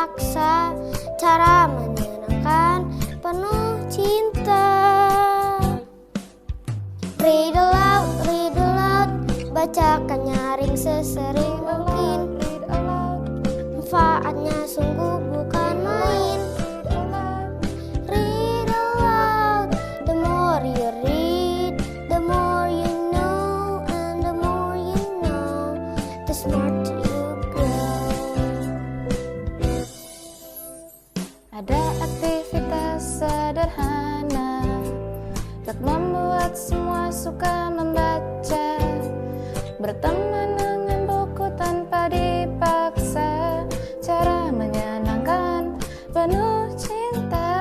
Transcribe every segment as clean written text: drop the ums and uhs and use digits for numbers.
dipaksa, cara menyenangkan penuh cinta. Read aloud, bacakan nyaring sesering mungkin. Manfaatnya sungguh bukan main. Read aloud, the more you read, the more you know, and the more you know, the smarter you grow. Ada aktivitas sederhana untuk membuat semua suka membaca, berteman dengan buku tanpa dipaksa, cara menyenangkan penuh cinta.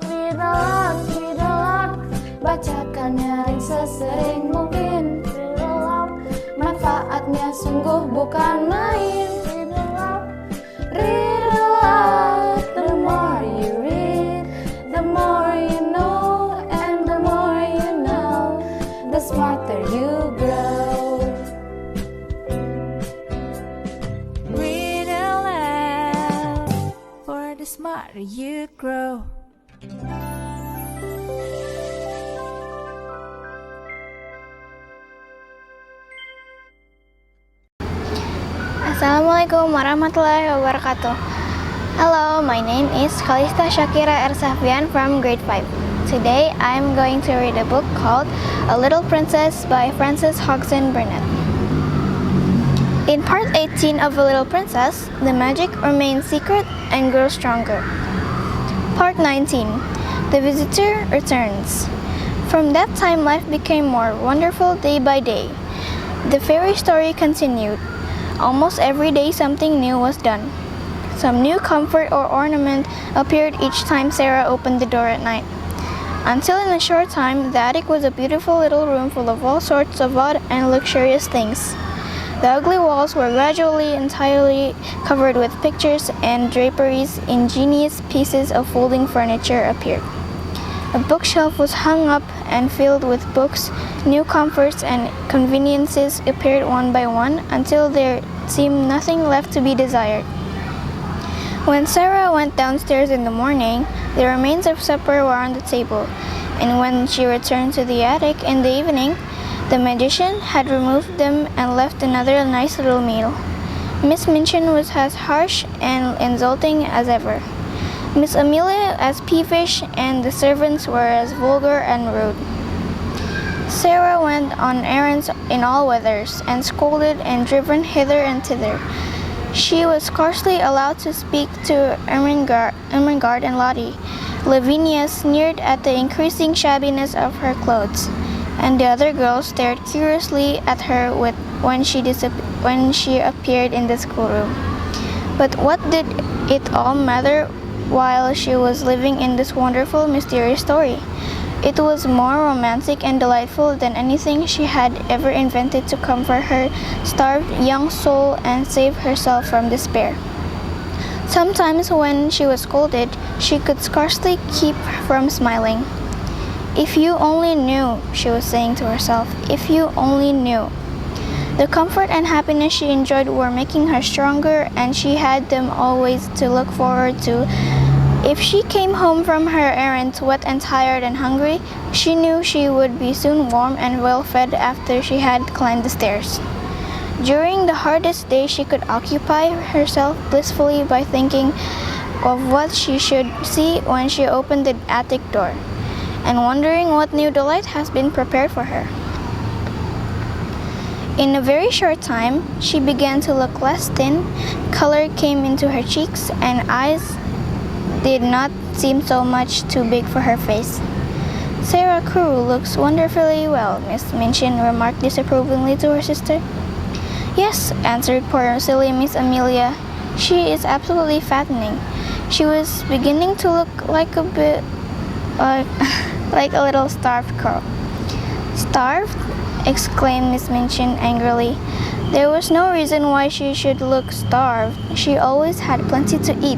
Read aloud, bacakan nyaring sesering mungkin. Read aloud, manfaatnya sungguh bukan main. Read aloud, the more you read, the more you know, and the more you know, the smarter you grow. Read aloud, for the smarter you grow. Assalamualaikum warahmatullahi wabarakatuh. Hello, my name is Calista Shakira Ersavian from grade 5. Today I am going to read a book called A Little Princess by Frances Hodgson Burnett. In part 18 of A Little Princess, the magic remains secret and grows stronger. Part 19, The Visitor Returns. From that time life became more wonderful day by day. The fairy story continued. Almost every day something new was done. Some new comfort or ornament appeared each time Sarah opened the door at night. Until in a short time, the attic was a beautiful little room full of all sorts of odd and luxurious things. The ugly walls were gradually entirely covered with pictures and draperies. Ingenious pieces of folding furniture appeared. A bookshelf was hung up and filled with books. New comforts and conveniences appeared one by one until there seemed nothing left to be desired. When Sarah went downstairs in the morning, the remains of supper were on the table, and when she returned to the attic in the evening, the magician had removed them and left another nice little meal. Miss Minchin was as harsh and insulting as ever. Miss Amelia as peevish, and the servants were as vulgar and rude. Sarah went on errands in all weathers, and scolded and driven hither and thither. She was scarcely allowed to speak to Ermengarde and Lottie. Lavinia sneered at the increasing shabbiness of her clothes, and the other girls stared curiously at her when she appeared in the schoolroom. But what did it all matter while she was living in this wonderful, mysterious story? It was more romantic and delightful than anything she had ever invented to comfort her starved young soul and save herself from despair. Sometimes when she was scolded, she could scarcely keep from smiling. "If you only knew," she was saying to herself, "if you only knew." The comfort and happiness she enjoyed were making her stronger, and she had them always to look forward to. If she came home from her errands wet and tired and hungry, she knew she would be soon warm and well fed after she had climbed the stairs. During the hardest day, she could occupy herself blissfully by thinking of what she should see when she opened the attic door, and wondering what new delight has been prepared for her. In a very short time, she began to look less thin, color came into her cheeks, and eyes did not seem so much too big for her face. "Sarah Crewe looks wonderfully well," Miss Minchin remarked disapprovingly to her sister. "Yes," answered poor silly Miss Amelia. "She is absolutely fattening. She was beginning to look like a bit like a little starved girl." "Starved?" exclaimed Miss Minchin angrily. "There was no reason why she should look starved. She always had plenty to eat."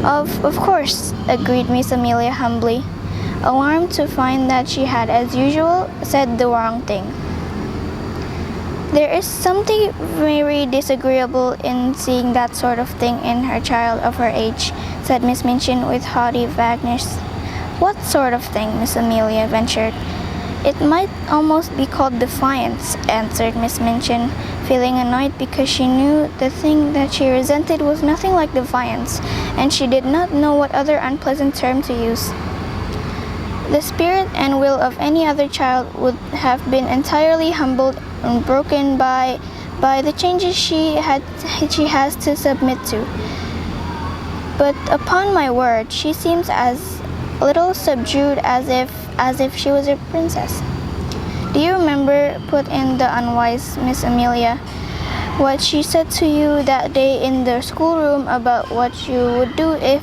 Of course," agreed Miss Amelia humbly, alarmed to find that she had, as usual, said the wrong thing. There is something very disagreeable in seeing that sort of thing in a child of her age, said Miss Minchin with haughty vagueness. What sort of thing? Miss Amelia ventured. It might almost be called defiance, answered Miss Minchin, feeling annoyed because she knew the thing that she resented was nothing like defiance, and she did not know what other unpleasant term to use. The spirit and will of any other child would have been entirely humbled and broken by the changes she has to submit to. But upon my word, she seems as little subdued as if she was a princess. Do you remember, put in the unwise Miss Amelia, what she said to you that day in the schoolroom about what you would do if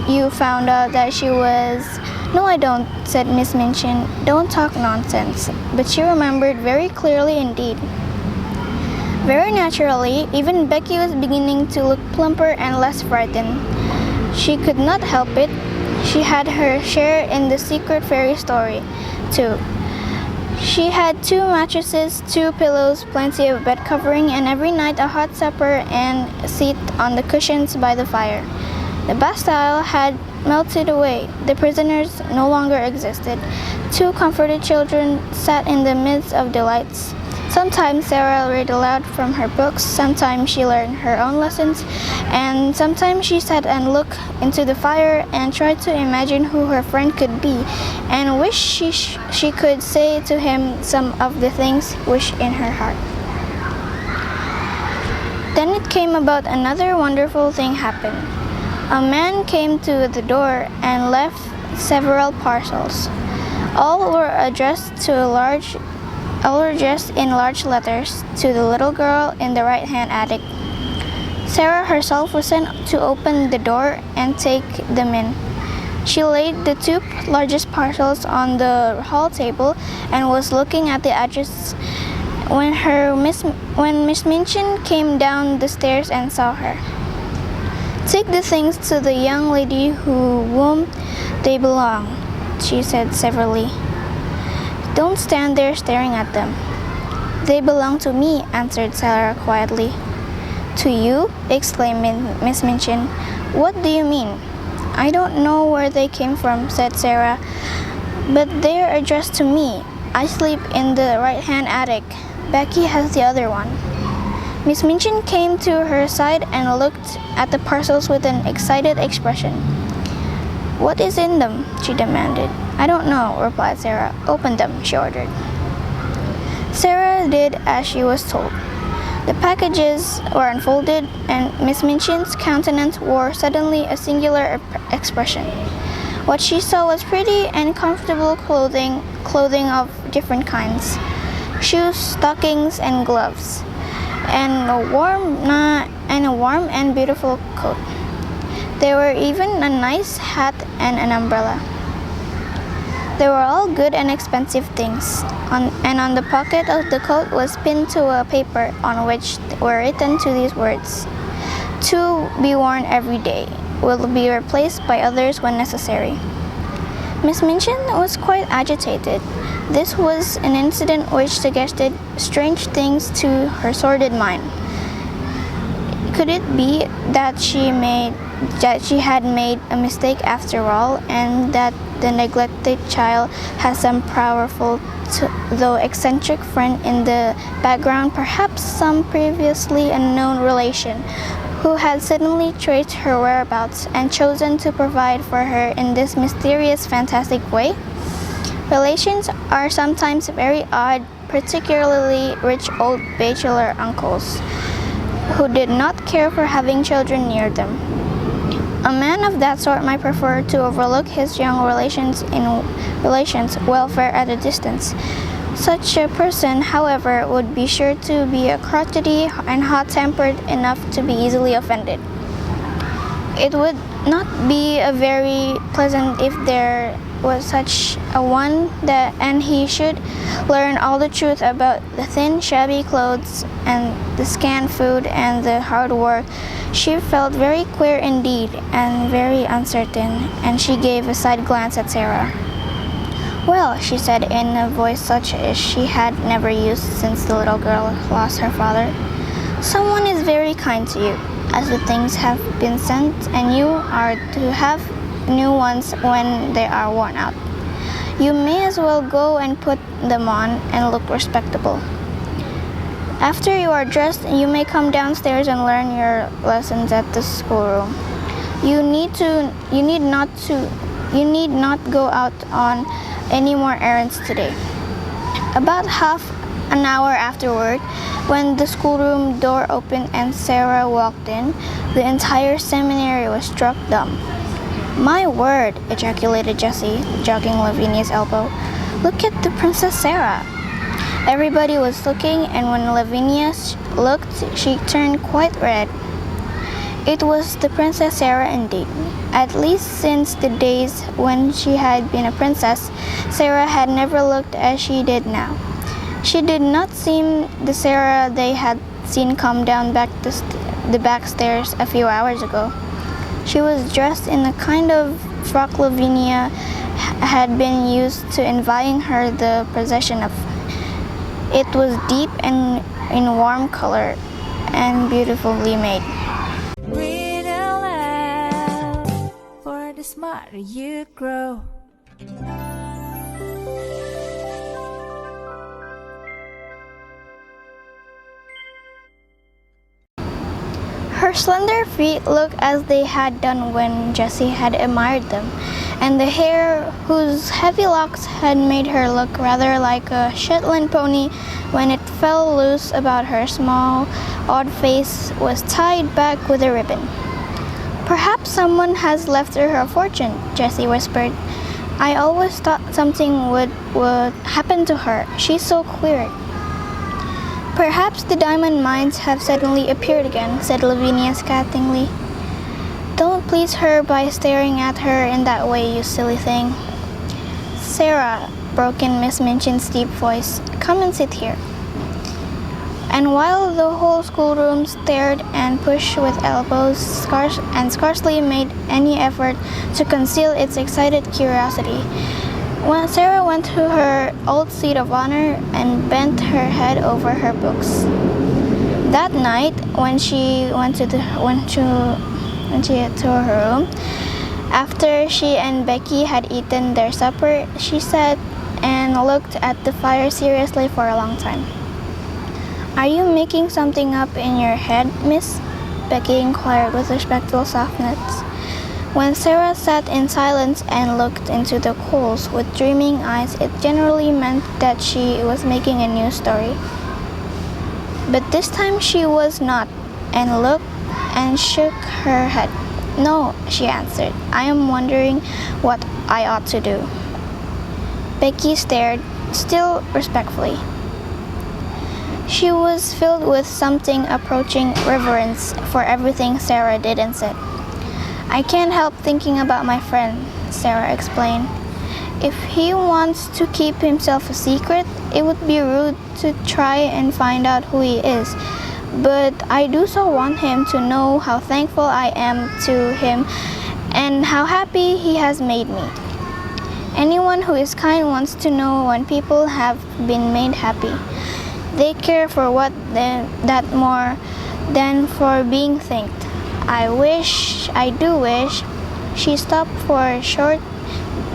you found out that she was... No, I don't, said Miss Minchin. Don't talk nonsense. But she remembered very clearly indeed. Very naturally, even Becky was beginning to look plumper and less frightened. She could not help it. She had her share in the secret fairy story, too. She had 2 mattresses, 2 pillows, plenty of bed covering, and every night a hot supper and a seat on the cushions by the fire. The Bastille had melted away. The prisoners no longer existed. 2 comforted children sat in the midst of delights. Sometimes Sarah read aloud from her books, sometimes she learned her own lessons, and sometimes she sat and looked into the fire and tried to imagine who her friend could be, and wished she could say to him some of the things wished in her heart. Then it came about another wonderful thing happened. A man came to the door and left several parcels. All were addressed in large letters to the little girl in the right-hand attic. Sarah herself was sent to open the door and take them in. She laid the 2 largest parcels on the hall table and was looking at the address when Miss Minchin came down the stairs and saw her. Take the things to the young lady whom they belong, she said severely. Don't stand there staring at them. They belong to me, answered Sarah quietly. To you? Exclaimed Miss Minchin. What do you mean? I don't know where they came from, said Sarah, but they are addressed to me. I sleep in the right-hand attic. Becky has the other one. Miss Minchin came to her side and looked at the parcels with an excited expression. What is in them? She demanded. I don't know, replied Sarah. Open them, she ordered. Sarah did as she was told. The packages were unfolded, and Miss Minchin's countenance wore suddenly a singular expression. What she saw was pretty and comfortable clothing of different kinds, shoes, stockings, and gloves, and a warm and beautiful coat. There were even a nice hat and an umbrella. They were all good and expensive things, and on the pocket of the coat was pinned to a paper on which were written these words: "To be worn every day, will be replaced by others when necessary." Miss Minchin was quite agitated. This was an incident which suggested strange things to her sordid mind. Could it be that she had made a mistake after all, and that the neglected child had some powerful, though eccentric friend in the background, perhaps some previously unknown relation, who had suddenly traced her whereabouts and chosen to provide for her in this mysterious, fantastic way? Relations are sometimes very odd, particularly rich old bachelor uncles, who did not care for having children near them. A man of that sort might prefer to overlook his young relations' welfare at a distance. Such a person, however, would be sure to be crotchety and hot-tempered enough to be easily offended. It would not be very pleasant if there was such a one, and he should learn all the truth about the thin, shabby clothes and the scant food and the hard work. She felt very queer indeed, and very uncertain, and she gave a side glance at Sarah. Well, she said in a voice such as she had never used since the little girl lost her father, someone is very kind to you, as the things have been sent and you are to have new ones when they are worn out. You may as well go and put them on and look respectable. After you are dressed, you may come downstairs and learn your lessons at the schoolroom. You need not go out on any more errands today. About half an hour afterward, when the schoolroom door opened and Sarah walked in, the entire seminary was struck dumb. "My word," ejaculated Jessie, jogging Lavinia's elbow. "Look at the Princess Sarah." Everybody was looking, and when Lavinia looked, she turned quite red. It was the Princess Sarah indeed. At least since the days when she had been a princess, Sarah had never looked as she did now. She did not seem the Sarah they had seen come down the back stairs a few hours ago. She was dressed in the kind of frock Lavinia had been used to envying her the possession of. It was deep and in warm color and beautifully made. Read aloud, for the smarter you grow. Her slender feet looked as they had done when Jessie had admired them, and the hair, whose heavy locks had made her look rather like a Shetland pony when it fell loose about her small, odd face, was tied back with a ribbon. "Perhaps someone has left her a fortune," Jessie whispered. "I always thought something would happen to her. She's so queer." "Perhaps the diamond mines have suddenly appeared again," said Lavinia scathingly. "Don't please her by staring at her in that way, you silly thing." "Sarah," broke in Miss Minchin's deep voice, "come and sit here." And while the whole schoolroom stared and pushed with elbows and scarcely made any effort to conceal its excited curiosity, when Sarah went to her old seat of honor and bent her head over her books. That night, when she went to her room, after she and Becky had eaten their supper, she sat and looked at the fire seriously for a long time. "Are you making something up in your head, miss?" Becky inquired with respectful softness. When Sarah sat in silence and looked into the coals with dreaming eyes, it generally meant that she was making a new story. But this time she was not, and looked and shook her head. "No," she answered. "I am wondering what I ought to do." Becky stared, still respectfully. She was filled with something approaching reverence for everything Sarah did and said. "I can't help thinking about my friend," Sarah explained. "If he wants to keep himself a secret, it would be rude to try and find out who he is. But I do so want him to know how thankful I am to him and how happy he has made me. Anyone who is kind wants to know when people have been made happy. They care for that more than for being thanked. I do wish." She stopped for short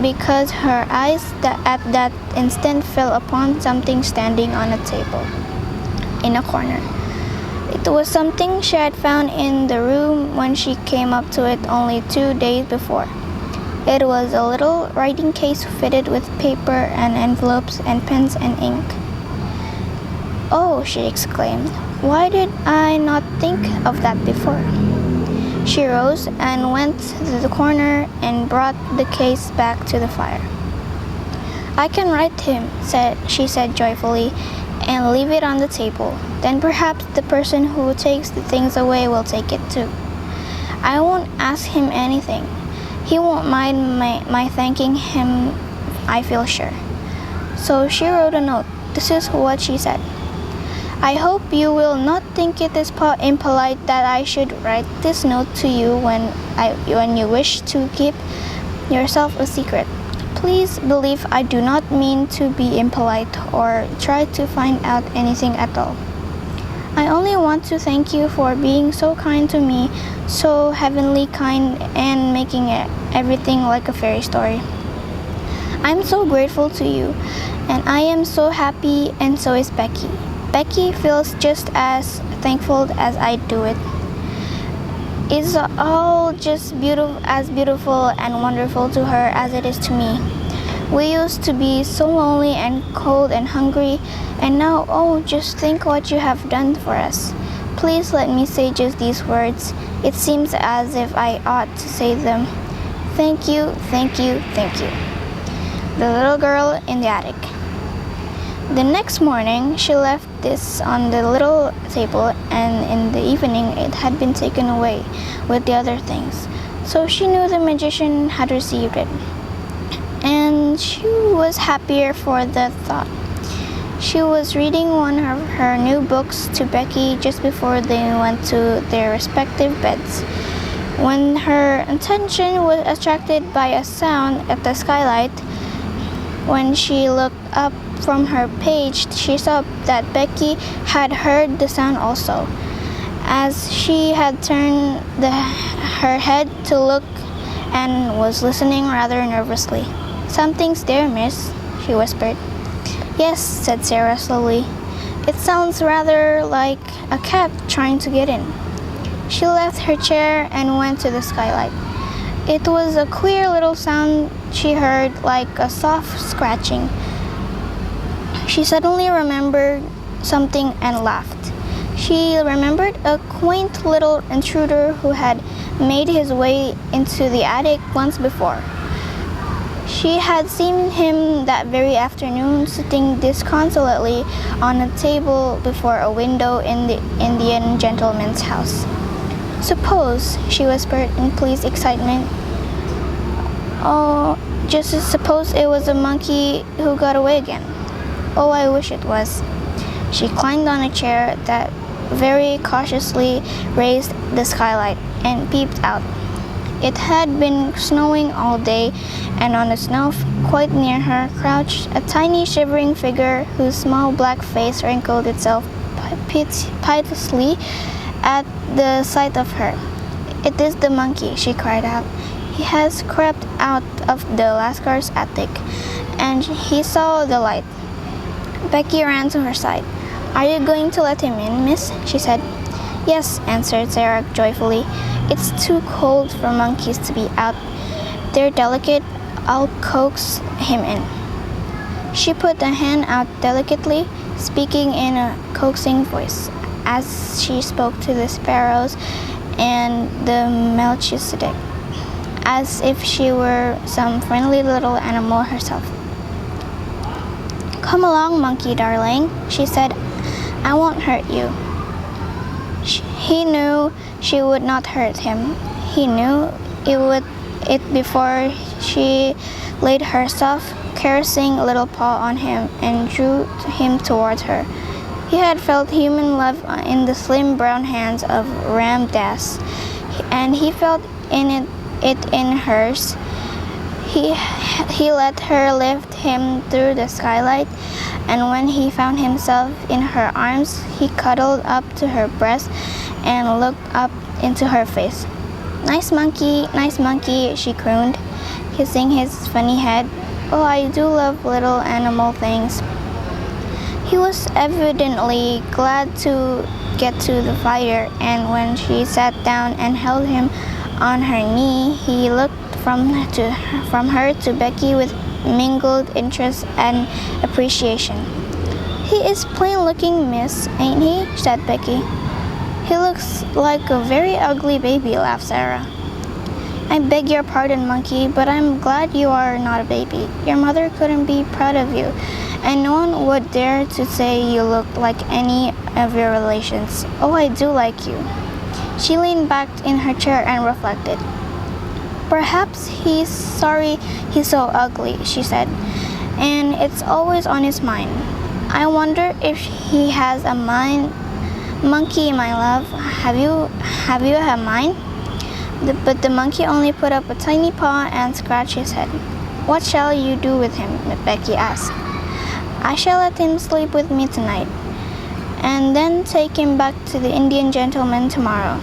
because her eyes at that instant fell upon something standing on a table in a corner. It was something she had found in the room when she came up to it only 2 days before. It was a little writing case fitted with paper and envelopes and pens and ink. "Oh," she exclaimed, "why did I not think of that before?" She rose and went to the corner and brought the case back to the fire. "I can write him," she said joyfully, "and leave it on the table. Then perhaps the person who takes the things away will take it too. I won't ask him anything. He won't mind my thanking him, I feel sure." So she wrote a note. This is what she said. "I hope you will not think it is impolite that I should write this note to you when you wish to keep yourself a secret. Please believe I do not mean to be impolite or try to find out anything at all. I only want to thank you for being so kind to me, so heavenly kind, and making everything like a fairy story. I'm so grateful to you, and I am so happy, and so is Becky. Becky feels just as thankful as I do it. It's all just beautiful and wonderful to her as it is to me. We used to be so lonely and cold and hungry, and now, oh, just think what you have done for us. Please let me say just these words. It seems as if I ought to say them. Thank you, thank you, thank you. The little girl in the attic. The next morning, she left this on the little table, and in the evening it had been taken away with the other things. So she knew the magician had received it. And she was happier for the thought. She was reading one of her new books to Becky just before they went to their respective beds, when her attention was attracted by a sound at the skylight. When she looked up from her page, she saw that Becky had heard the sound also. As she had turned her head to look and was listening rather nervously. Something's there, miss, she whispered. Yes, said Sarah slowly. It sounds rather like a cat trying to get in. She left her chair and went to the skylight. It was a queer little sound she heard, like a soft scratching. She suddenly remembered something and laughed. She remembered a quaint little intruder who had made his way into the attic once before. She had seen him that very afternoon sitting disconsolately on a table before a window in the Indian gentleman's house. Suppose, she whispered in pleased excitement. Oh, just suppose it was a monkey who got away again. Oh, I wish it was. She climbed on a chair that very cautiously raised the skylight and peeped out. It had been snowing all day, and on the snow quite near her crouched a tiny shivering figure whose small black face wrinkled itself piteously at the sight of her. It is the monkey, she cried out. He has crept out of the Lascar's attic, and he saw the light. Becky ran to her side. Are you going to let him in, miss? She said. Yes, answered Sarah joyfully. It's too cold for monkeys to be out. They're delicate. I'll coax him in. She put a hand out delicately, speaking in a coaxing voice, as she spoke to the sparrows and the Melchizedek, as if she were some friendly little animal herself. Come along, monkey darling, she said. I won't hurt you. He knew she would not hurt him. He knew it before she laid her soft, caressing little paw on him and drew him toward her. He had felt human love in the slim brown hands of Ram Dass, and he felt it in hers. He let her lift him through the skylight, and when he found himself in her arms, he cuddled up to her breast and looked up into her face. Nice monkey, she crooned, kissing his funny head. Oh, I do love little animal things. He was evidently glad to get to the fire, and when she sat down and held him on her knee, he looked from her to Becky with mingled interest and appreciation. He is plain looking, miss, ain't he? Said Becky. He looks like a very ugly baby, laughed Sarah. I beg your pardon, monkey, but I'm glad you are not a baby. Your mother couldn't be proud of you, and no one would dare to say you looked like any of your relations. Oh, I do like you. She leaned back in her chair and reflected. Perhaps he's sorry he's so ugly, she said, and it's always on his mind. I wonder if he has a mind. Monkey, my love, have you a mind? But the monkey only put up a tiny paw and scratched his head. What shall you do with him? Becky asked. I shall let him sleep with me tonight, and then take him back to the Indian gentleman tomorrow.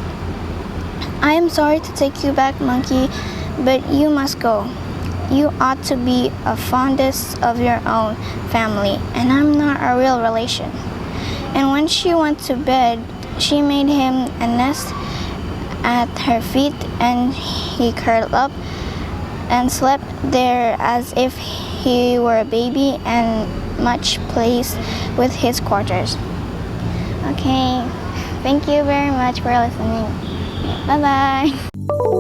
I am sorry to take you back, Monkey, but you must go. You ought to be a fondest of your own family, and I'm not a real relation. And when she went to bed, she made him a nest at her feet, and he curled up and slept there as if he were a baby and much pleased with his quarters. Okay, thank you very much for listening. Bye-bye.